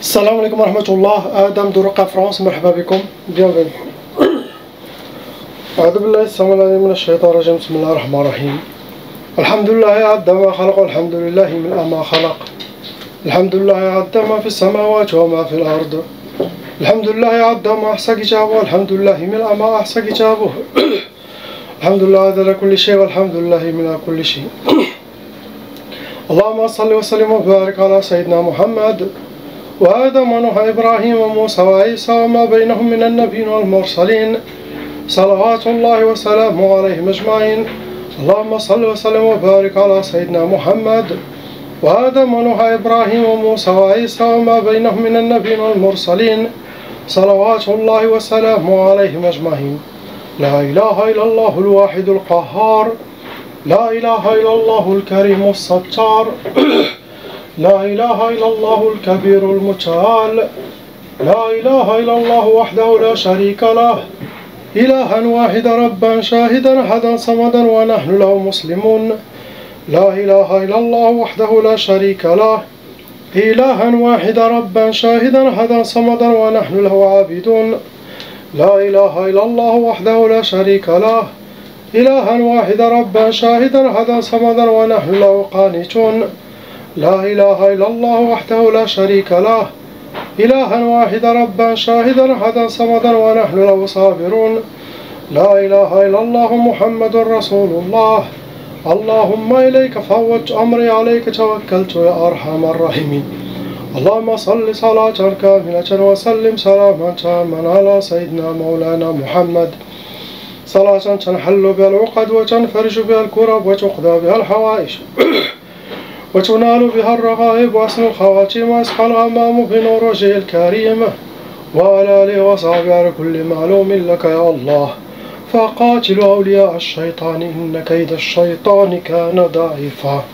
السلام عليكم ورحمة الله. آدم درقة فرنسا، مرحبا بكم. bienvenue. أعوذ بالله السميع العليم من الشيطان الرجيم. بسم الله الرحمن الرحيم. الحمد لله عد ما خلق، والحمد لله من ما خلق. الحمد لله عد ما في السماوات وما في الأرض. الحمد لله عد ما أحصى كتابه، والحمد لله من ما أحصى كتابه. الحمد لله عدد كل شيء، والحمد لله من كل شيء. اللهم صل وسلم وبارك على سيدنا محمد وآدم ونوح إبراهيم وموسى وعيسى وما بينهم من النبيين والمرسلين، صلوات الله وسلامه عليهم أجمعين. اللهم صل وسلم وبارك على سيدنا محمد وآدم ونوح إبراهيم وموسى وعيسى وما بينهم من النبيين والمرسلين، صلوات الله وسلامه عليهم أجمعين. لا إله إلا الله الواحد القهار، لا إله إلا الله الكريم الستار، لا إله إلا الله الكبير المتعال، لا إله إلا الله وحده لا شريك له، إلها واحدا ربا شاهدا أحدا صمدا ونحن له مسلمون. لا إله إلا الله وحده لا شريك له، إلها واحدا ربا شاهدا أحدا صمدا ونحن له عابدون. لا إله إلا الله وحده لا شريك له، إلها واحدا ربا شاهدا أحدا صمدا ونحن له قانتون. لا إله إلا الله وحده لا شريك له، إلها واحدا ربا شاهدا أحدا صمدا ونحن له صابرون. لا إله إلا الله محمد رسول الله. اللهم إليك فوضت أمري، عليك توكلت يا أرحم الراحمين. اللهم صل صلاة كاملة وسلم سلاما تاما على سيدنا مولانا محمد، صلاة تنحل بها العقد وتنفرج بها الكرب وتقضى بها الحوائج وتنال بها الرغائب وحسن الخواتيم ويسقى الغمام بنور وجهه الكريم وعلى آله وصحبه على كل معلوم لك يا الله. فقاتل أولياء الشيطان إن كيد الشيطان كان ضعيفا.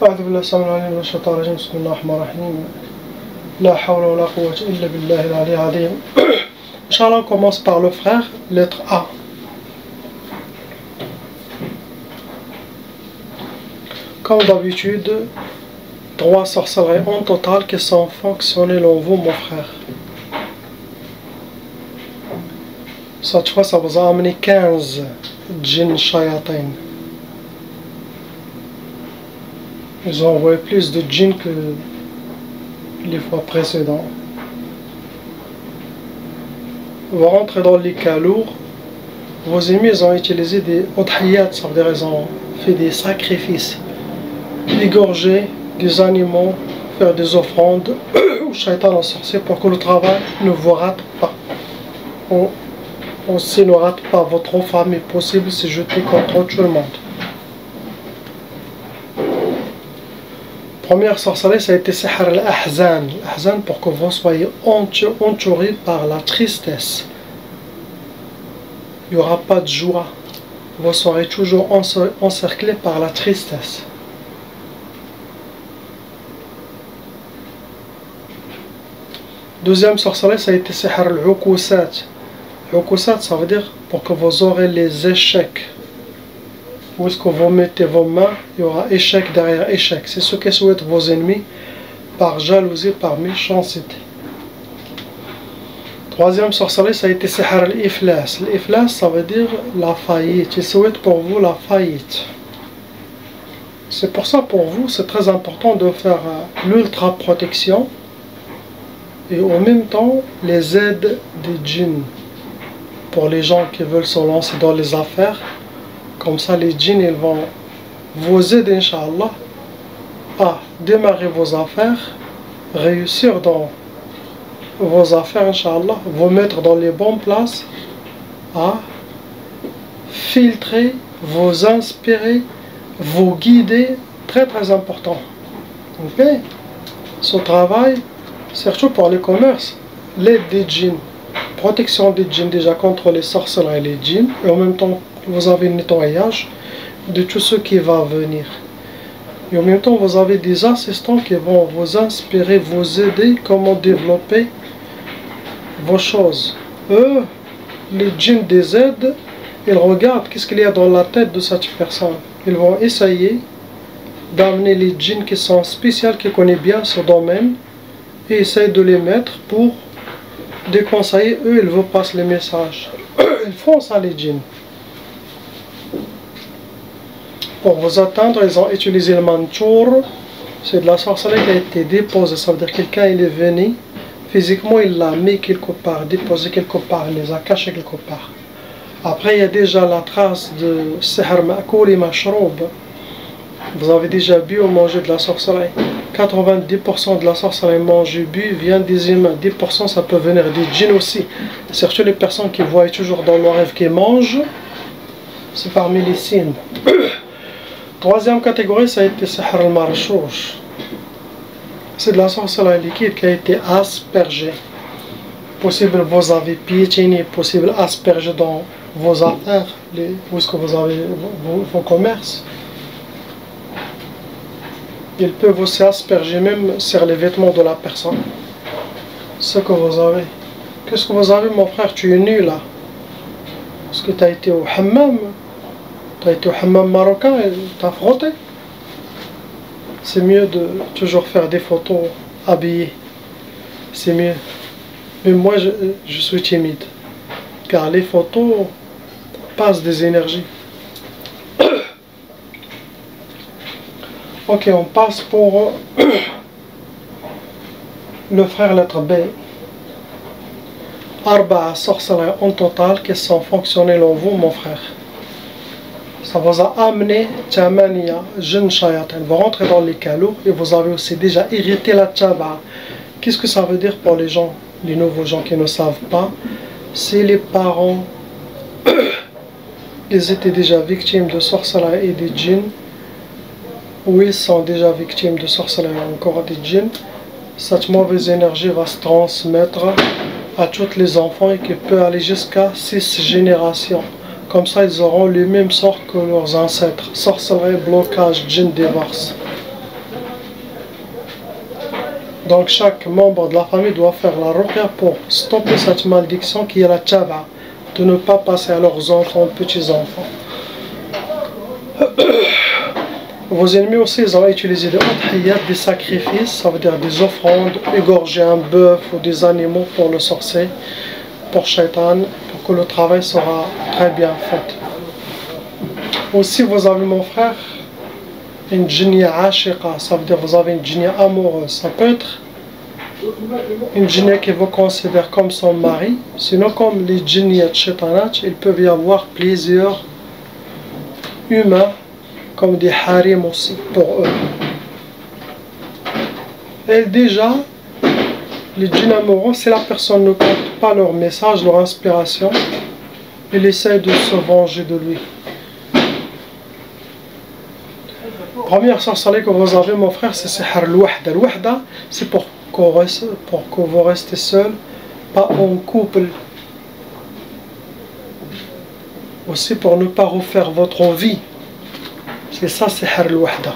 أعوذ بالله السميع العليم من الشيطان الرجيم. بسم الله الرحمن الرحيم. لا حول ولا قوة إلا بالله العلي العظيم. Inch'Allah, on commence par le frère, lettre A. Comme d'habitude, 3 sorcelleries en total qui sont fonctionnelles en vous, mon frère. Cette fois, ça vous a amené 15 djinns shayatin. Ils ont envoyé plus de djinns que les fois précédentes. Vous rentrez dans les cas lourds. Vos ennemis ont utilisé des udhiyat, ça veut dire ils ont fait des sacrifices, égorger des animaux, faire des offrandes au shaitan en sorcier pour que le travail ne vous rate pas. Aussi ne rate pas votre famille possible, c'est jeté contre tout le monde. Première sorcellerie, ça a été Sihr al-Ahzan. L'Ahzan pour que vous soyez entouré par la tristesse. Il n'y aura pas de joie. Vous serez toujours encerclé par la tristesse. Deuxième sorcellerie, ça a été Sihr al-Uqusat. Uqusat, ça veut dire pour que vous aurez les échecs. Où est-ce que vous mettez vos mains, il y aura échec derrière échec. C'est ce que souhaitent vos ennemis par jalousie, par méchanceté. Troisième sorcellerie, ça a été Sihr al-Iflas. L'Iflas, ça veut dire la faillite. Ils souhaitent pour vous la faillite. C'est pour ça, pour vous, c'est très important de faire l'ultra protection et en même temps les aides des djinns. Pour les gens qui veulent se lancer dans les affaires, comme ça les djinns ils vont vous aider, Inch'Allah, à démarrer vos affaires, réussir dans vos affaires, Inch'Allah, vous mettre dans les bonnes places, à filtrer, vous inspirer, vous guider, très très important. Ok? Ce travail, surtout pour les commerces, l'aide des djinns, protection des djinns déjà contre les sorcelleries et les djinns, et en même temps vous avez le nettoyage de tout ce qui va venir. Et en même temps vous avez des assistants qui vont vous inspirer, vous aider comment développer vos choses. Eux, les djinns des aides, ils regardent qu'est-ce qu'il y a dans la tête de cette personne. Ils vont essayer d'amener les djinns qui sont spéciaux, qui connaissent bien ce domaine, et essayent de les mettre pour déconseiller. Eux, ils vous passent les messages. Ils font ça, les djinns. Pour vous atteindre, ils ont utilisé le manchour. C'est de la sorcellerie qui a été déposée. Ça veut dire que quelqu'un il est venu, physiquement il l'a mis quelque part, déposé quelque part, il les a cachés quelque part. Après, il y a déjà la trace de sihr ma'koul et mashroub. Vous avez déjà bu ou mangé de la sorcellerie. 90% de la sorcellerie mangée bu vient des humains. 10% ça peut venir des djinns aussi. Surtout les personnes qui voient toujours dans leurs rêves qu'ils mangent. C'est parmi les signes. Troisième catégorie, ça a été sihr al-marchouch. C'est de la sorcellerie liquide qui a été aspergée. Possible vous avez piétiné, possible aspergé dans vos affaires, où est-ce que vous avez vos commerces. Il peut aussi asperger même sur les vêtements de la personne. Ce que vous avez. Qu'est-ce que vous avez, mon frère? Tu es nu là. Est-ce que tu as été au hammam? Tu as été au hammam marocain et tu as frotté? C'est mieux de toujours faire des photos habillées. C'est mieux. Mais moi, je suis timide. Car les photos passent des énergies. Ok, on passe pour le frère lettre B. Arba'a sorcelleries en total qui sont fonctionnelles en vous, mon frère. Ça vous a amené Tamania, jeune shayatin. Vous rentrez dans les calots et vous avez aussi déjà irrité la Tchaba. Qu'est-ce que ça veut dire pour les gens, les nouveaux gens qui ne savent pas? C'est les parents, ils étaient déjà victimes de sorcellerie et des djinns, ou ils sont déjà victimes de sorcellerie et encore des djinns. Cette mauvaise énergie va se transmettre à tous les enfants et qui peut aller jusqu'à 6 générations. Comme ça, ils auront le même sort que leurs ancêtres. Sorcellerie, blocage, djinn, divorce. Donc chaque membre de la famille doit faire la ruqya pour stopper cette malédiction qui est la tchaba, de ne pas passer à leurs enfants, petits-enfants. Vos ennemis aussi, ils ont utilisé des udhiyat, des sacrifices, ça veut dire des offrandes, égorger un bœuf ou des animaux pour le sorcier, pour Shaitan, pour que le travail sera très bien fait. Aussi, vous avez, mon frère, une djinnia ashiqa, ça veut dire vous avez une djinnia amoureuse. Ça peut être une djinnia qui vous considère comme son mari, sinon comme les djinniyat shaitanat, il peut y avoir plusieurs humains, comme des harim aussi, pour eux. Et déjà, les djinns amoureux, si la personne ne compte pas leur message, leur inspiration, il essaie de se venger de lui. Première sorcellerie que vous avez, mon frère, c'est sihr al-wahda. Al-wahda, c'est pour que vous restez seul, pas en couple. Aussi pour ne pas refaire votre vie. C'est ça, sihr al-wahda.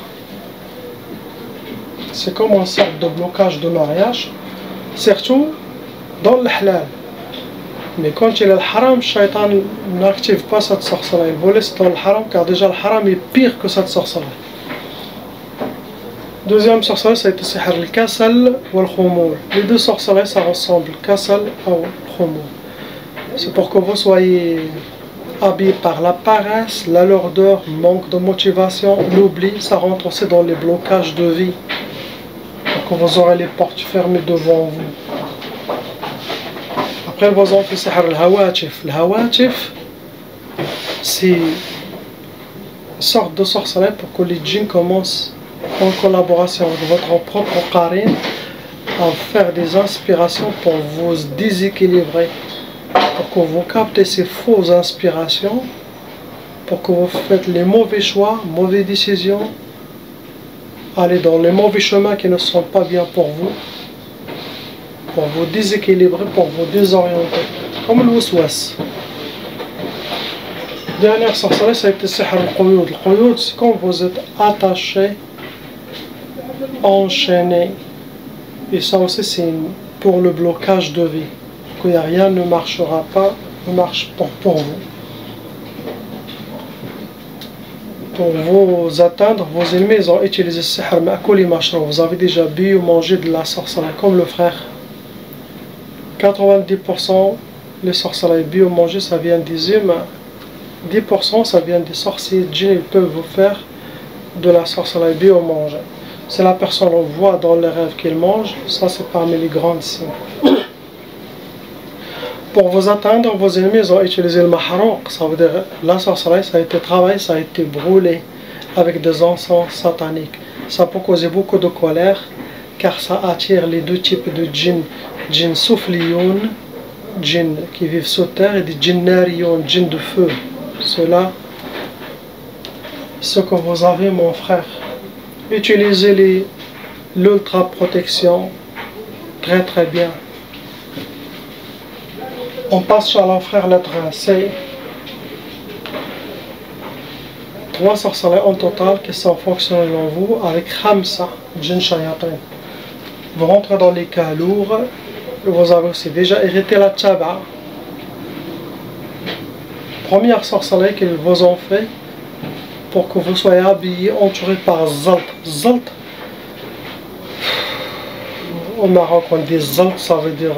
C'est comme une sorte de blocage de mariage, surtout dans le halal. Mais quand il est le haram, le shaitan n'active pas cette sorcellerie. Il vous laisse dans le haram, car déjà le haram est pire que cette sorcellerie. Deuxième sorcellerie, ça a été sihr al-kasal ou al-khumul. Les deux sorcelleries, ça ressemble, kasal ou khumul. C'est pour que vous soyez habillé par la paresse, la lourdeur, manque de motivation, l'oubli. Ça rentre aussi dans les blocages de vie. Pour que vous aurez les portes fermées devant vous. Après, vous avez fait sihr al-hawatif. Le hawatif, c'est une sorte de sorcellerie pour que les djinns commencent en collaboration avec votre propre qarin à faire des inspirations pour vous déséquilibrer, pour que vous captez ces fausses inspirations, pour que vous faites les mauvais choix, mauvaises décisions, allez dans les mauvais chemins qui ne sont pas bien pour vous déséquilibrer, pour vous désorienter, comme le waswas. Dernière sorcellerie, ça a été sihr al-quyud. Le quyud, c'est quand vous êtes attaché, enchaîné. Et ça aussi, c'est pour le blocage de vie. Que rien ne marchera pas, ne marche pas pour vous. Pour vous atteindre, vos ennemis ils ont utilisé le sihr ma'kouli mashroub. Vous avez déjà bu ou mangé de la sorcellerie, comme le frère. 90% les sorcelleries bu ou mangé, ça vient des humains. 10% ça vient des sorciers. Djinns, ils peuvent vous faire de la sorcellerie bu ou mangé. Si la personne on voit dans les rêves qu'il mange, ça c'est parmi les grandes signes. Pour vous atteindre, vos ennemis ont utilisé le mahrouk, ça veut dire la sorcellerie, ça a été travaillé, ça a été brûlé avec des encens sataniques. Ça peut causer beaucoup de colère, car ça attire les deux types de djinns, djinns soufliyoun, djinns qui vivent sous terre, et des djinns nariyoun, djinns de feu. Cela, ce que vous avez mon frère. Utilisez l'ultra protection très très bien. On passe sur la frère lettre C. 3 sorcelleries en total qui sont fonctionnelles en vous avec Khamsa, Djinn Shayatin. Vous rentrez dans les cas lourds, vous avez aussi déjà hérité la Tchaba. Première sorcellerie qu'ils vous ont fait pour que vous soyez habillés, entourés par Zalt. Zalt, au Maroc on dit Zalt, ça veut dire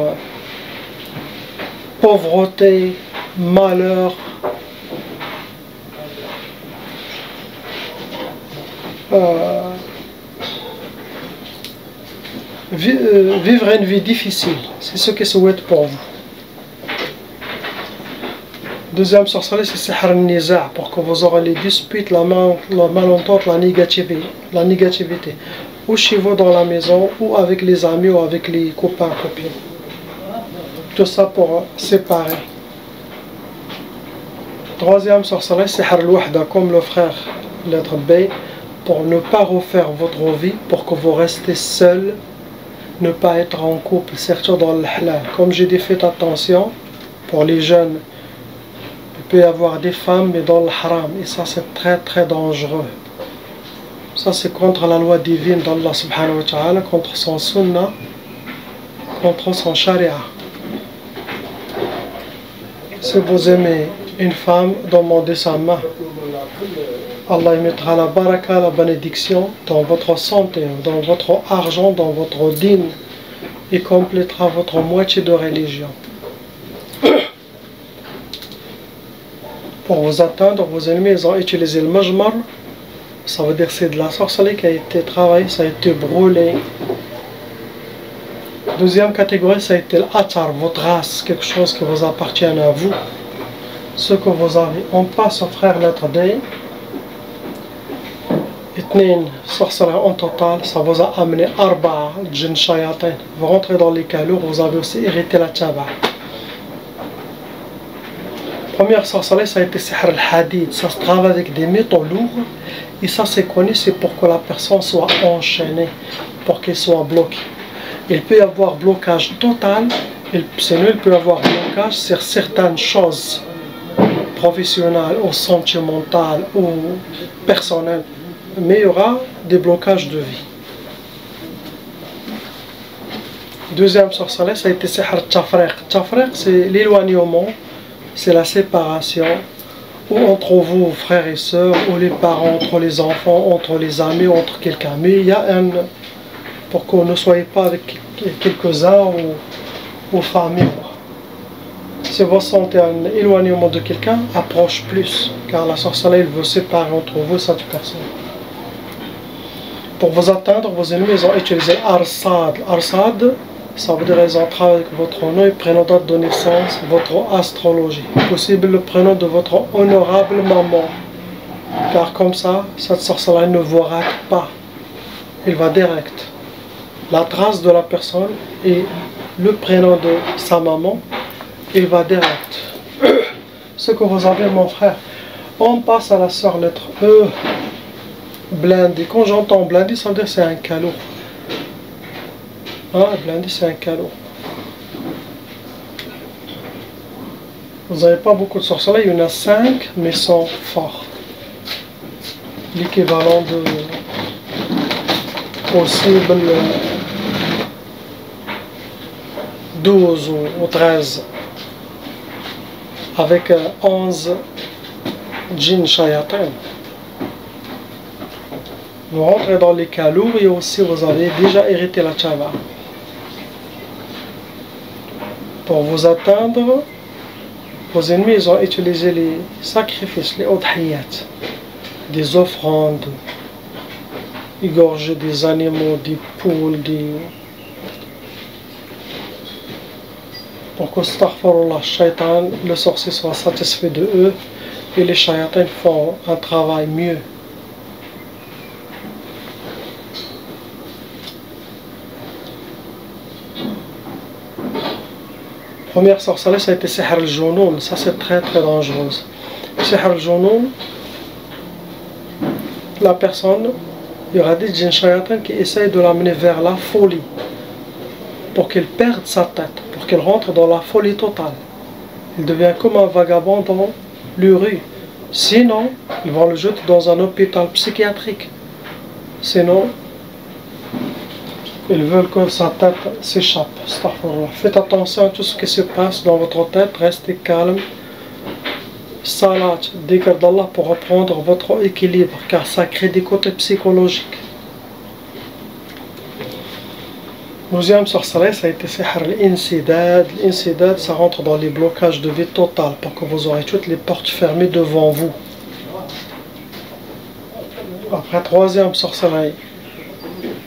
pauvreté, malheur, vivre une vie difficile, c'est ce qu'ils souhaitent pour vous. Deuxième sorcellerie, c'est Sihr al-Niza', pour que vous aurez les disputes, la malentente, la négativité, ou chez vous dans la maison, ou avec les amis, ou avec les copains, copines. Tout ça pour séparer. Troisième sorcellerie, c'est Sihr al-Wahda, comme le frère, lettre B, pour ne pas refaire votre vie, pour que vous restez seul, ne pas être en couple, surtout dans le halal. Comme j'ai dit, faites attention, pour les jeunes, il peut y avoir des femmes, mais dans le haram, et ça c'est très très dangereux. Ça c'est contre la loi divine d'Allah subhanahu wa ta'ala, contre son sunnah, contre son sharia. Si vous aimez une femme, demandez sa main. Allah mettra la baraka, la bénédiction dans votre santé, dans votre argent, dans votre dîme, et complétera votre moitié de religion. Pour vous atteindre, vos ennemis ils ont utilisé le majmar, ça veut dire c'est de la sorcellerie qui a été travaillée, ça a été brûlé. Deuxième catégorie, ça a été l'atar, votre race, quelque chose qui vous appartient à vous. Ce que vous avez, on passe au frère lettre D. Itnin, sorcellerie en total, ça vous a amené Arba, Djinn Shayatin. Vous rentrez dans les cas lourds, vous avez aussi hérité la Tchaba. Première sorcellerie, ça a été Sihr al-Hadid, ça se travaille avec des métaux lourds, et ça c'est connu, c'est pour que la personne soit enchaînée, pour qu'elle soit bloquée. Il peut y avoir blocage total, sinon il peut y avoir blocage sur certaines choses, professionnelles ou sentimentales ou personnelles, mais il y aura des blocages de vie. Deuxième sorcellerie, ça a été Sihr Tafriq. Tafriq, c'est l'éloignement, c'est la séparation, ou entre vous, frères et sœurs, ou les parents, entre les enfants, entre les amis, entre quelqu'un. Mais il y a un, pour que vous ne soyez pas avec quelques-uns ou famille. Si vous sentez un éloignement de quelqu'un, approche plus, car la sorcellerie veut séparer entre vous cette personne. Pour vous atteindre, vos ennemis ils ont utilisé Arsad. Arsad, ça veut dire qu'ils ont travaillé avec votre nom et prénom, date de naissance, votre astrologie. Possible le prénom de votre honorable maman. Car comme ça, cette sorcellerie ne vous rate pas. Il va direct. La trace de la personne et le prénom de sa maman, il va direct. Ce que vous avez mon frère. On passe à la sœur lettre E. Blindé. Quand j'entends blindé, ça veut dire que c'est un calot. Ah, blindé, c'est un calot. Vous n'avez pas beaucoup de sorcelleries, il y en a 5, mais sont forts. L'équivalent de possible 12 ou 13. Avec 11 djinns shayatin. Vous rentrez dans les cas lourds et aussi vous avez déjà hérité la tchava. Pour vous atteindre, vos ennemis ils ont utilisé les sacrifices, les udhiyat, des offrandes, égorger des animaux, des poules, pour que astaghfirullah, shaitan, le sorcier soit satisfait de eux et les shayatins font un travail mieux. Première sorcellerie, ça a été Sihr al-Jounoun. Ça, c'est très très dangereux. Sihr al-Jounoun, la personne, il y aura des djinns shayatins qui essayent de l'amener vers la folie pour qu'il perde sa tête, pour qu'il rentre dans la folie totale. Il devient comme un vagabond dans les rues. Sinon, ils vont le jeter dans un hôpital psychiatrique. Sinon, ils veulent que sa tête s'échappe. Faites attention à tout ce qui se passe dans votre tête. Restez calme. Salat, dhikr d'Allah pour reprendre votre équilibre, car ça crée des côtés psychologiques. Deuxième sorcellerie, ça a été Sihr al-Insidad. L'insidad, ça rentre dans les blocages de vie total, pour que vous aurez toutes les portes fermées devant vous. Après, troisième sorcellerie,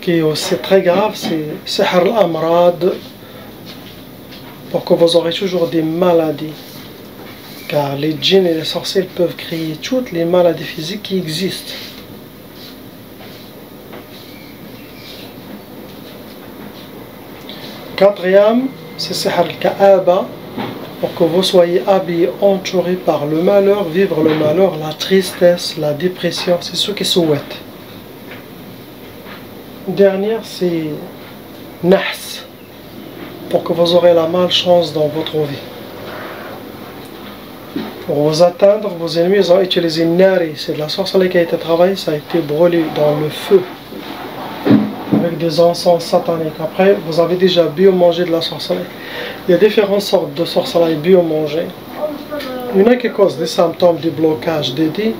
qui est aussi très grave, c'est Sihr al-Amrad, pour que vous aurez toujours des maladies. Car les djinns et les sorciers peuvent créer toutes les maladies physiques qui existent. Quatrième, c'est Sihr al-Ka'aba, pour que vous soyez habillés, entourés par le malheur, vivre le malheur, la tristesse, la dépression, c'est ce qu'ils souhaitent. Dernière, c'est Nahs, pour que vous aurez la malchance dans votre vie. Pour vous atteindre, vos ennemis ont utilisé Nari, c'est de la sorcellerie qui a été travaillée, ça a été brûlé dans le feu, avec des encens sataniques. Après, vous avez déjà bio-mangé de la sorcellerie. Il y a différentes sortes de sorcellerie bio-mangée. Il y en a qui causent des symptômes, des blocages, des dés,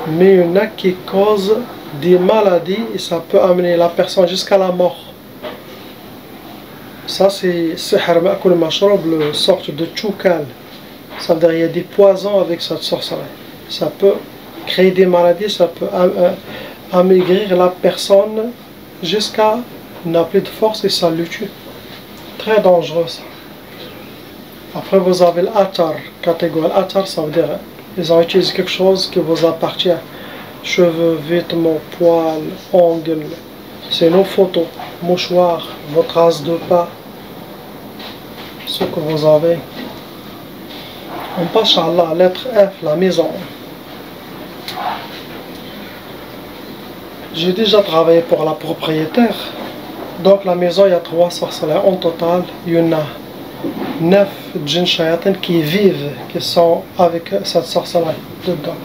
mais il y en a qui causent des maladies et ça peut amener la personne jusqu'à la mort. Ça, c'est Sihr Ma'kul Mashrob, le sorte de Choukal. Ça veut dire qu'il y a des poisons avec cette sorcellerie. Ça peut créer des maladies, ça peut amaigrir la personne jusqu'à n'a plus de force et ça le tue. Très dangereux ça. Après vous avez l'Atar, catégorie Atar, ça veut dire ils ont utilisé quelque chose qui vous appartient. Cheveux, vêtements, poils, ongles, c'est nos photos, mouchoirs, vos traces de pas, ce que vous avez. On passe à la lettre F, la maison. J'ai déjà travaillé pour la propriétaire. Donc la maison, il y a 3 sorceleurs en total. Il y en a 9 djinns shayatins qui vivent, qui sont avec cette sorcellerie dedans.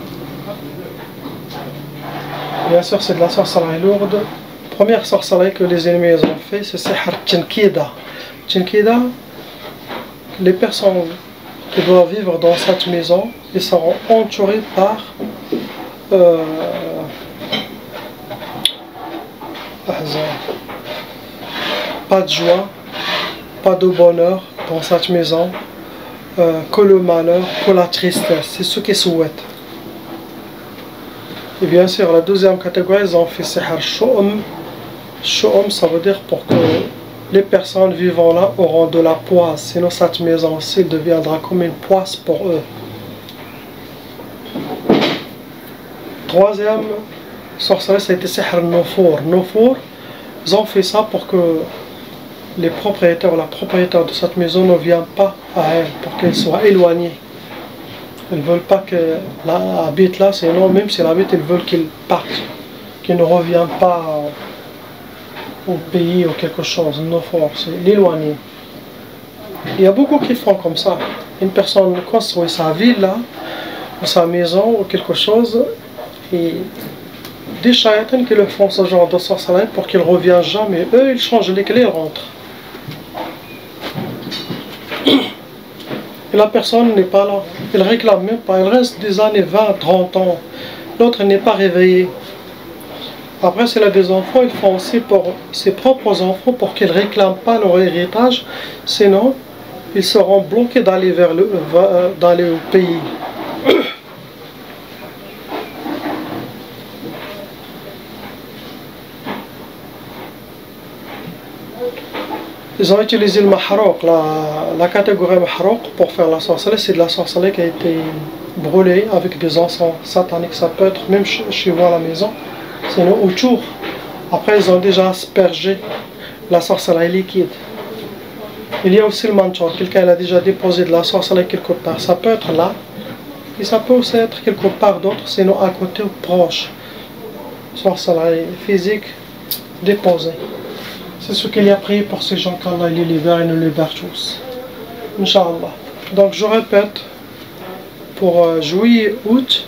Bien sûr, c'est de la sorcellerie lourde. Première sorcellerie que les ennemis ont fait, c'est Sihr Tinkida. Tinkida, les personnes qui doivent vivre dans cette maison, ils seront entourés par pas de joie, pas de bonheur dans cette maison, que le malheur, que la tristesse, c'est ce qu'ils souhaitent. Et bien sûr, la deuxième catégorie, ils ont fait Sihr Shu'um. Shu'um, ça veut dire pour que les personnes vivant là auront de la poisse, sinon cette maison aussi deviendra comme une poisse pour eux. Troisième sorcellerie, ça a été Sihr Nufur. Nufur, ils ont fait ça pour que les propriétaires ou la propriétaire de cette maison ne viennent pas à elle, pour qu'elle soit éloignée. Ils ne veulent pas qu'elle habite là, sinon même s'il habite, ils veulent qu'il parte, qu'il ne revienne pas au pays ou quelque chose. Nufur, c'est l'éloigner. Il y a beaucoup qui font comme ça. Une personne construit sa ville là, ou sa maison ou quelque chose, et des shayatins qui le font ce genre de sorcellerie pour qu'ils ne reviennent jamais. Eux, ils changent les clés, ils rentrent. Et la personne n'est pas là. Elle ne réclame même pas. Elle reste des années 20, 30 ans. L'autre n'est pas réveillé. Après, s'il a des enfants, il faut aussi pour ses propres enfants pour qu'ils ne réclament pas leur héritage. Sinon, ils seront bloqués d'aller d'aller au pays. Ils ont utilisé le mahrouk, la catégorie mahrouk pour faire la sorcellerie. C'est de la sorcellerie qui a été brûlée avec des encens sataniques. Ça peut être même chez vous à la maison. Sinon autour. Après, ils ont déjà aspergé la sorcellerie liquide. Il y a aussi le manchor. Quelqu'un a déjà déposé de la sorcellerie quelque part. Ça peut être là. Et ça peut aussi être quelque part d'autre, sinon à côté ou proche. Sorcellerie physique déposée. C'est ce qu'il y a prié pour ces gens qu'Allah les libère et nous libère tous. Inch'Allah. Donc je répète, pour juillet, août,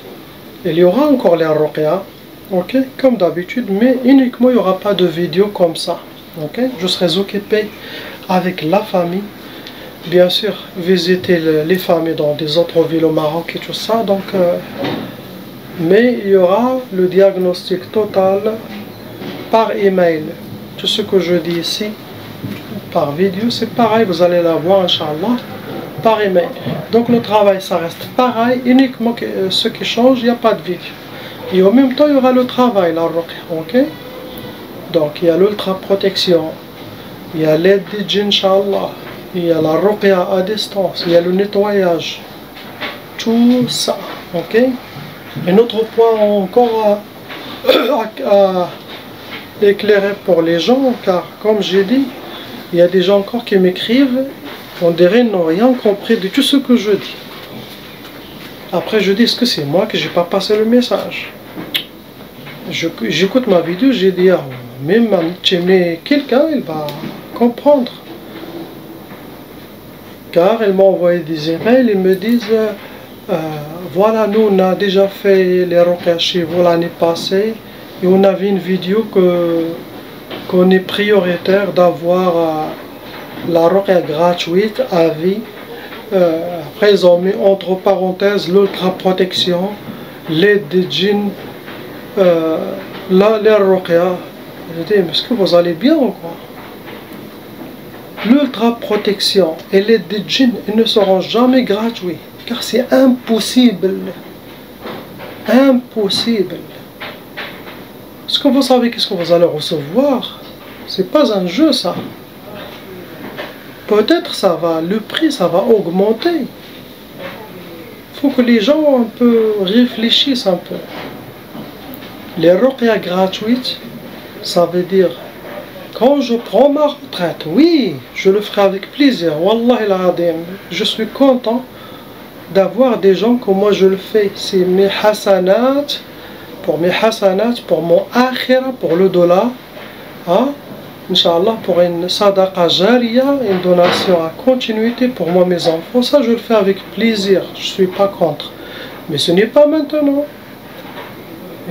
il y aura encore les ruqya, ok, comme d'habitude, mais uniquement il n'y aura pas de vidéo comme ça. Ok, je serai occupé avec la famille. Bien sûr, visiter les familles dans des autres villes au Maroc et tout ça. Donc, mais il y aura le diagnostic total par email. Tout ce que je dis ici, par vidéo, c'est pareil, vous allez la voir, Inch'Allah, par email. Donc le travail, ça reste pareil, uniquement que ce qui change, il n'y a pas de vidéo. Et en même temps, il y aura le travail, la ruqya, ok? Donc il y a l'ultra protection, il y a l'aide des djinns, Inch'Allah, il y a la ruqya à distance, il y a le nettoyage, tout ça, ok? Un autre point encore à éclairé pour les gens, car comme j'ai dit, il y a des gens encore qui m'écrivent, on dirait n'ont rien compris de tout ce que je dis. Après je dis, est-ce que c'est moi que j'ai pas passé le message? J'écoute ma vidéo, j'ai dit, ah, même mais quelqu'un, il va comprendre. Car ils m'ont envoyé des emails, ils me disent, voilà, nous on a déjà fait les ruqya chez vous l'année passée, et on a vu une vidéo qu'on est prioritaire d'avoir la ruqya gratuite à vie. Après ils ont mis entre parenthèses l'ultra protection, l'aide des djinns, les ruqya. Je dis, mais est-ce que vous allez bien ou quoi? L'ultra protection et l'aide des djinns, ils ne seront jamais gratuits, car c'est impossible. Impossible. Est-ce que vous savez qu'est-ce que vous allez recevoir? C'est pas un jeu ça. Peut-être ça va, le prix ça va augmenter. Il faut que les gens un peu réfléchissent un peu. Les ruqya gratuites, ça veut dire quand je prends ma retraite, oui, je le ferai avec plaisir. Wallah al-adim, je suis content d'avoir des gens comme moi je le fais. C'est mes hasanat. Pour mes hasanat, pour mon akhira, pour le dollar, hein? Inch'Allah, pour une sadaqa jariya, une donation à continuité pour moi, mes enfants, ça je le fais avec plaisir, je ne suis pas contre. Mais ce n'est pas maintenant.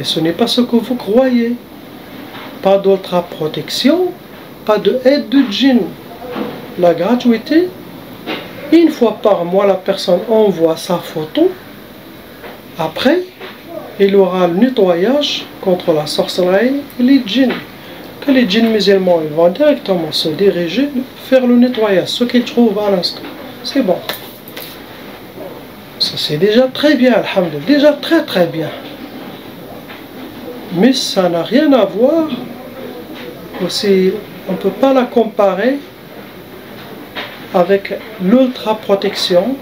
Et ce n'est pas ce que vous croyez. Pas d'ultra protection, pas de aide de djinn. La gratuité, une fois par mois, la personne envoie sa photo. Après, il y aura le nettoyage contre la sorcellerie et les djinns. Que les djinns musulmans ils vont directement se diriger, faire le nettoyage, ce qu'ils trouvent à l'instant. C'est bon. Ça c'est déjà très bien, alhamdoulilah, déjà très très bien. Mais ça n'a rien à voir, aussi, on ne peut pas la comparer avec l'ultra protection.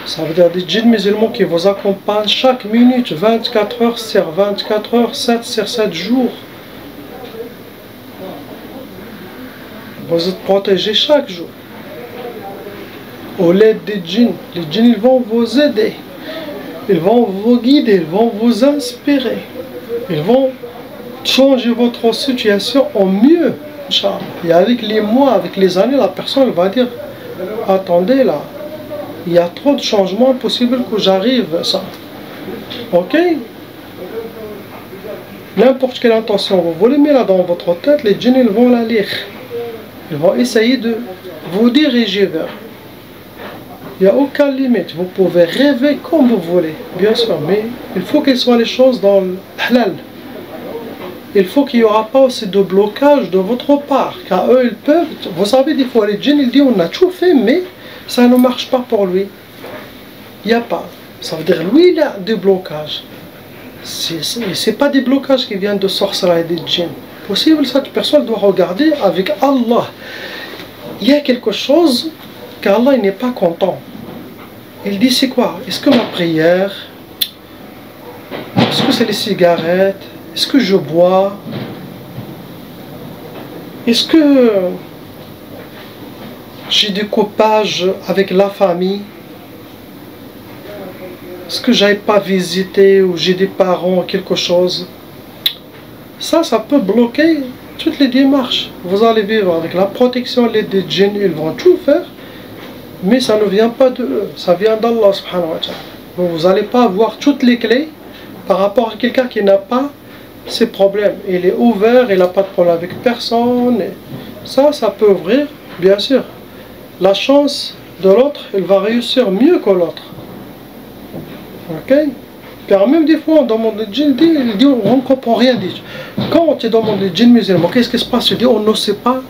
Ça veut dire des djinns musulmans qui vous accompagnent chaque minute, 24 heures sur 24 heures, 7 sur 7 jours. Vous êtes protégés chaque jour. Au l'aide des djinns, les djinns ils vont vous aider. Ils vont vous guider, ils vont vous inspirer. Ils vont changer votre situation au mieux. Et avec les mois, avec les années, la personne va dire, attendez là, il y a trop de changements possibles que j'arrive à ça. Ok? N'importe quelle intention vous voulez mettre là dans votre tête, les djinns ils vont la lire. Ils vont essayer de vous diriger vers. Il n'y a aucune limite. Vous pouvez rêver comme vous voulez, bien sûr, mais il faut qu'elles soient les choses dans le halal. il faut qu'il n'y aura pas aussi de blocage de votre part, car eux ils peuvent, vous savez des fois les djinns ils disent on a tout fait mais ça ne marche pas pour lui, il n'y a pas, ça veut dire lui il a des blocages, c'est pas des blocages qui viennent de sorcellerie des djinns, possible cette personne doit regarder avec Allah, il y a quelque chose qu'Allah n'est pas content, il dit c'est quoi, est-ce que ma prière, est-ce que c'est les cigarettes, est-ce que je bois? Est-ce que j'ai des coupages avec la famille? Est-ce que j'aille pas visiter ou j'ai des parents ou quelque chose? Ça peut bloquer toutes les démarches. Vous allez vivre avec la protection des djinns, ils vont tout faire, mais ça ne vient pas de eux, ça vient d'Allah subhanahu wa ta'ala. Vous n'allez pas avoir toutes les clés par rapport à quelqu'un qui n'a pas ces problèmes, il est ouvert, il n'a pas de problème avec personne, et ça peut ouvrir, bien sûr, la chance de l'autre, il va réussir mieux que l'autre, ok? Car même des fois on demande le djinn, il dit on ne comprend rien, dit. Quand tu demandes le djinn musulman, qu'est-ce qui se passe? Il dit on ne sait pas,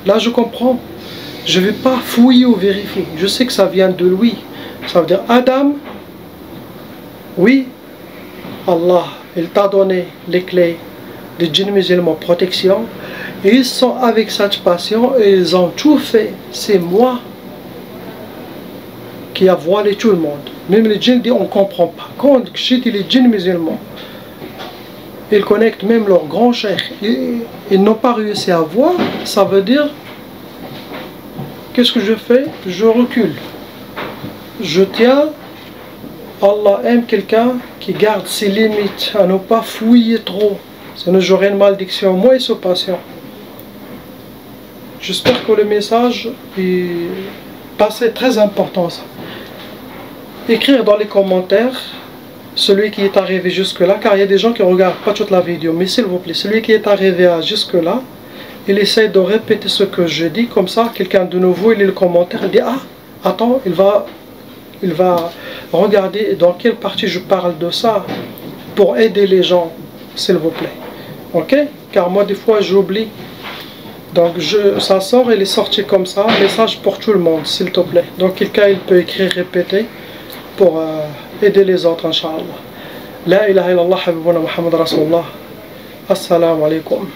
là je comprends, je ne vais pas fouiller ou vérifier, je sais que ça vient de lui, ça veut dire Adam, oui, Allah, il t'a donné les clés des djinns musulmans protection. Et ils sont avec cette passion et ils ont tout fait. C'est moi qui a voilé tout le monde. Même les djinns disent on ne comprend pas. Quand j'ai dit les djinns musulmans, ils connectent même leur grand cheikh. Ils n'ont pas réussi à voir. Ça veut dire, qu'est-ce que je fais? Je recule. Je tiens. Allah aime quelqu'un qui garde ses limites, à ne pas fouiller trop. Sinon j'aurai une malédiction, moi et ce patient. J'espère que le message est passé, très important ça. Écrire dans les commentaires, celui qui est arrivé jusque là, car il y a des gens qui ne regardent pas toute la vidéo, mais s'il vous plaît, celui qui est arrivé à jusque là, il essaie de répéter ce que je dis, comme ça, quelqu'un de nouveau, il lit le commentaire, il dit, ah, attends, il va regarder dans quelle partie je parle de ça pour aider les gens, s'il vous plaît. Ok? Car moi des fois j'oublie. Donc ça sort, il est sorti comme ça, message pour tout le monde, s'il te plaît. Donc quelqu'un il peut écrire, répéter pour aider les autres, Inch'Allah. La ilaha illallah, habibuna Muhammad Rasulullah. Assalamu alaikum.